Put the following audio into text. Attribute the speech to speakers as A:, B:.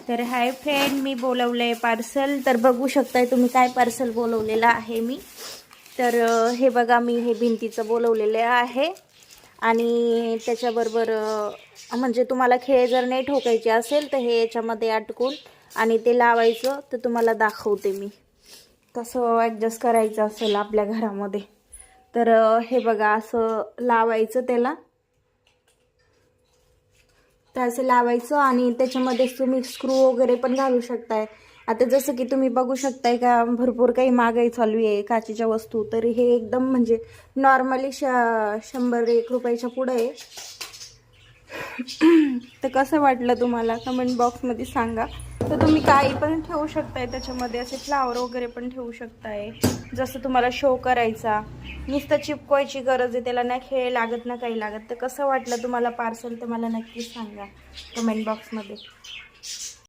A: तर hi friend, मी बोलवलंय parcel. तर बघू शकताय तुम्ही काय पार्सल बोलवलेलं आहे मी. तर हे बघा, मी हे भिंतीचं बोलवलेलं आहे. आणि त्याच्याबरोबर म्हणजे तुम्हाला खेळ जर नाही ठोकायचे असेल तर हे याच्यामध्ये अटकून आणि ते लावायचं. तर तुम्हाला दाखवते मी कसं ॲडजस्ट करायचं असेल आपल्या घरामध्ये. तर हे बघा, असं लावायचं त्याला. तर असं लावायचं आणि त्याच्यामध्येच तुम्ही स्क्रू वगैरे पण घालू शकताय. आता जसं की तुम्ही बघू शकताय का भरपूर काही महागाई चालू आहे काचेच्या वस्तू. तर हे एकदम म्हणजे नॉर्मली 100-1 रुपयाच्या पुढं आहे. तर कसं वाटलं तुम्हाला कमेंट बॉक्समध्ये सांगा. तर तुम्ही काही पण ठेवू शकताय त्याच्यामध्ये, असे फ्लावर वगैरे पण ठेवू शकताय जसं तुम्हाला शो करायचा. नुसतं चिपकवायची गरज आहे, त्याला ना खेळ लागत ना काही लागत. तर कसं वाटलं तुम्हाला पार्सल तर मला नक्की सांगा कमेंट बॉक्समध्ये.